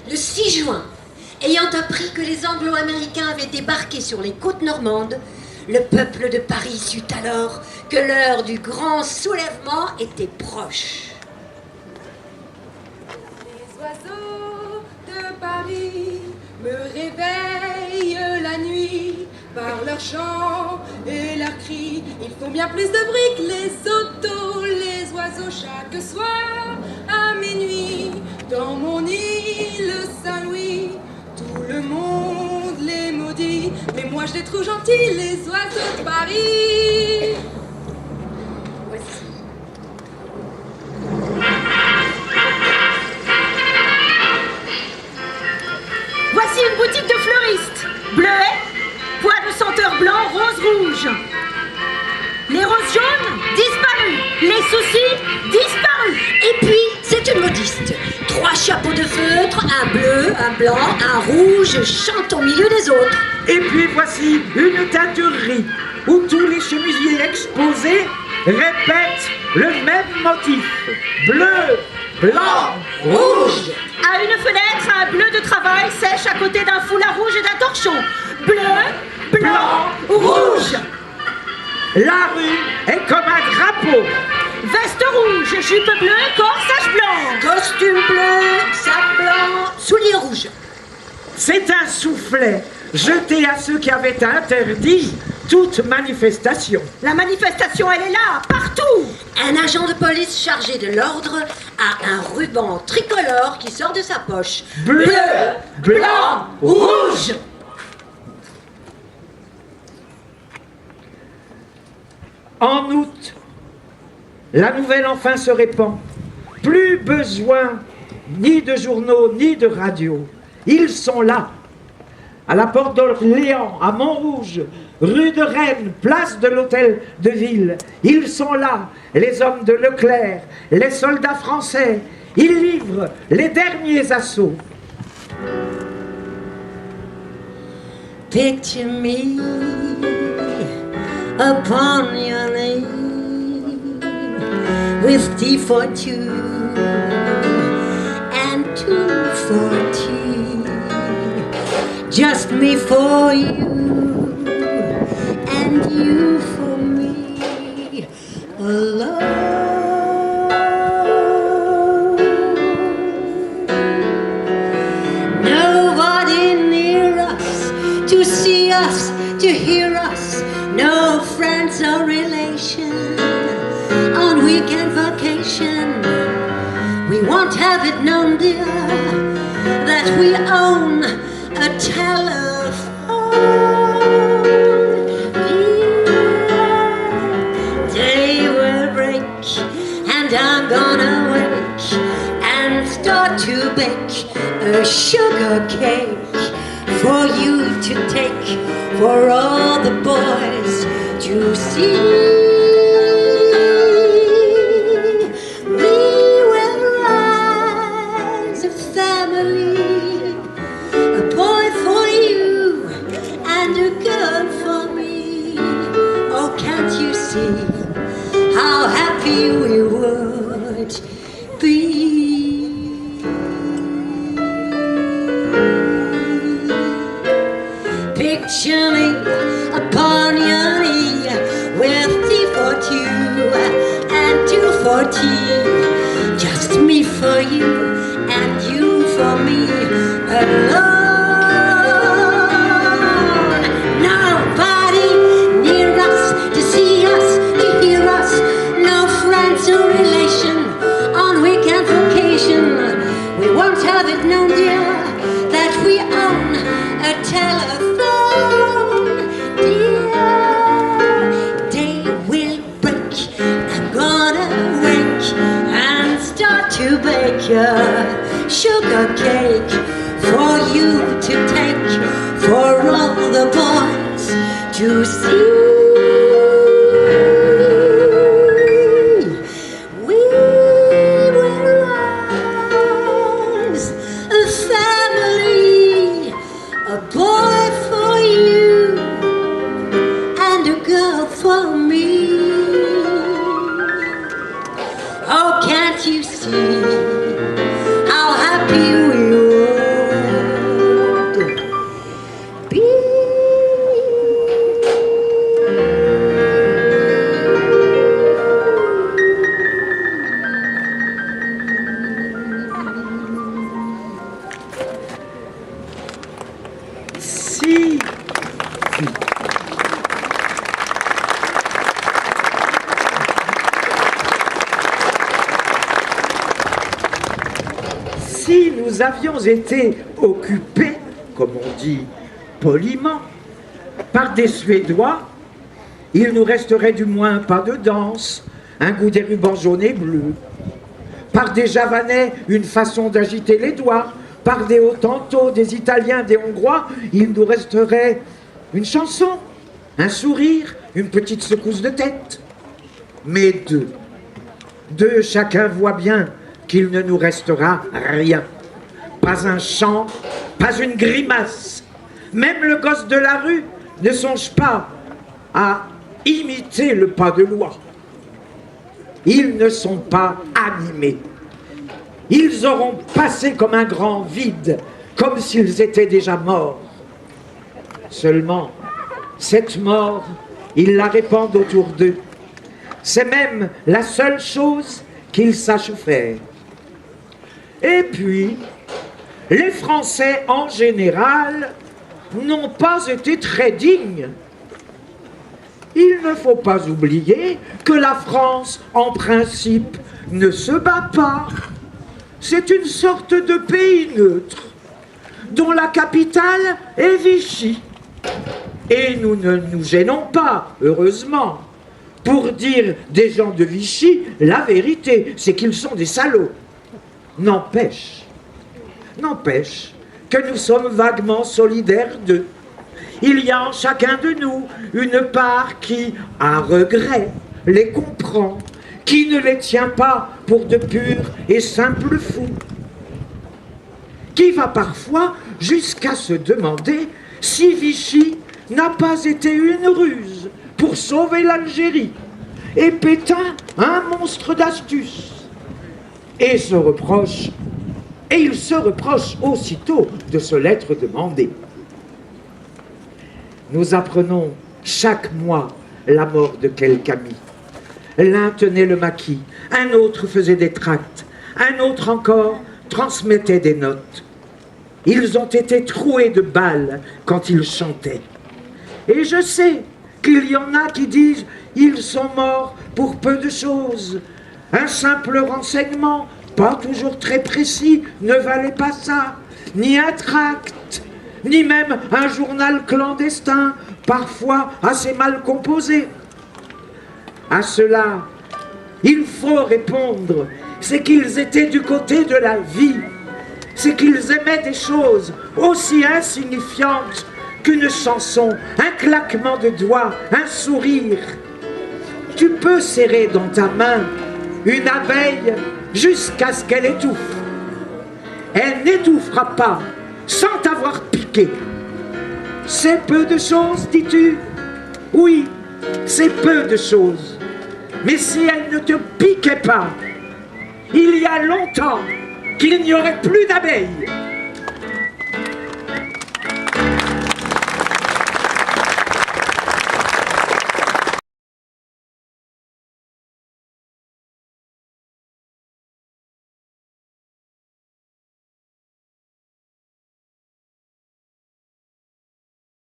Le 6 juin, ayant appris que les Anglo-Américains avaient débarqué sur les côtes normandes, le peuple de Paris sut alors que l'heure du grand soulèvement était proche. Les oiseaux de Paris me réveillent la nuit par leurs chants et leurs cris. Ils font bien plus de bruit que les autos, les oiseaux chaque soir à minuit. Dans mon île Saint-Louis, tout le monde les maudit, mais moi je les trouve gentils, les oiseaux de Paris. Voici une boutique de fleuristes. Bleuets, pois de senteur blanc, rose, rouge. Les roses jaunes, disparus. Les soucis, disparus. Et puis, c'est une modiste. 3 chapeaux de feutre, un bleu, un blanc, un rouge, chantent au milieu des autres. Et puis voici une teinturerie où tous les chemisiers exposés répètent le même motif. Bleu, blanc, rouge. À une fenêtre, un bleu de travail sèche à côté d'un foulard rouge et d'un torchon. Bleu, blanc, rouge. La rue est comme un drapeau. Veste rouge, jupe bleue, corsage blanc. Costume bleu, sac blanc, souliers rouges. C'est un soufflet jeté à ceux qui avaient interdit toute manifestation. La manifestation, elle est là, partout. Un agent de police chargé de l'ordre a un ruban tricolore qui sort de sa poche. Bleu, blanc, rouge. En août, la nouvelle enfin se répand. Plus besoin ni de journaux ni de radio. Ils sont là. À la porte d'Orléans, à Montrouge, rue de Rennes, place de l'Hôtel de Ville. Ils sont là, les hommes de Leclerc, les soldats français. Ils livrent les derniers assauts. Picture me upon your knee with tea for two and two for tea, just me for you and you for me alone. Nobody near us to see us, to hear us, no friends or relation on weekend vacation. We won't have it known, dear, that we own a telephone. Dear, day will break and I'm gonna wake and start to bake a sugar cake for you to take, for all the boys to see. We will rise a family, a boy for you and a girl for me. Oh, can't you see how happy we would be? Picture me upon your knee with tea for two and two for tea, just me for you and you for me alone. Nobody near us to see us, to hear us, no friends or relation on weekend vacation. We won't have it known, dear, that we own a telephone. To bake a sugar cake for you to take, for all the boys to see. We will rise a family, nous avions été occupés, comme on dit poliment, par des Suédois, il nous resterait du moins pas de danse, un goût des rubans jaunes et bleus. Par des Javanais, une façon d'agiter les doigts. Par des Hottentots, des Italiens, des Hongrois, il nous resterait une chanson, un sourire, une petite secousse de tête. Mais deux, chacun voit bien qu'il ne nous restera rien. Pas un chant, pas une grimace. Même le gosse de la rue ne songe pas à imiter le pas de loi. Ils ne sont pas animés. Ils auront passé comme un grand vide, comme s'ils étaient déjà morts. Seulement, cette mort, ils la répandent autour d'eux. C'est même la seule chose qu'ils sachent faire. Et puis, les Français en général n'ont pas été très dignes. Il ne faut pas oublier que la France, en principe, ne se bat pas. C'est une sorte de pays neutre, dont la capitale est Vichy. Et nous ne nous gênons pas, heureusement, pour dire des gens de Vichy la vérité, c'est qu'ils sont des salauds. N'empêche que nous sommes vaguement solidaires d'eux. Il y a en chacun de nous une part qui, à regret, les comprend, qui ne les tient pas pour de purs et simples fous, qui va parfois jusqu'à se demander si Vichy n'a pas été une ruse pour sauver l'Algérie, et Pétain un monstre d'astuce, et il se reproche aussitôt de se l'être demandé. Nous apprenons chaque mois la mort de quelque ami. L'un tenait le maquis, un autre faisait des tracts, un autre encore transmettait des notes. Ils ont été troués de balles quand ils chantaient. Et je sais qu'il y en a qui disent « ils sont morts pour peu de choses ». Un simple renseignement, pas toujours très précis, ne valait pas ça, ni un tract, ni même un journal clandestin, parfois assez mal composé. À cela, il faut répondre, c'est qu'ils étaient du côté de la vie, c'est qu'ils aimaient des choses aussi insignifiantes qu'une chanson, un claquement de doigts, un sourire. Tu peux serrer dans ta main une abeille jusqu'à ce qu'elle étouffe. Elle n'étouffera pas sans t'avoir piqué. C'est peu de choses, dis-tu? Oui, c'est peu de choses. Mais si elle ne te piquait pas, il y a longtemps qu'il n'y aurait plus d'abeilles.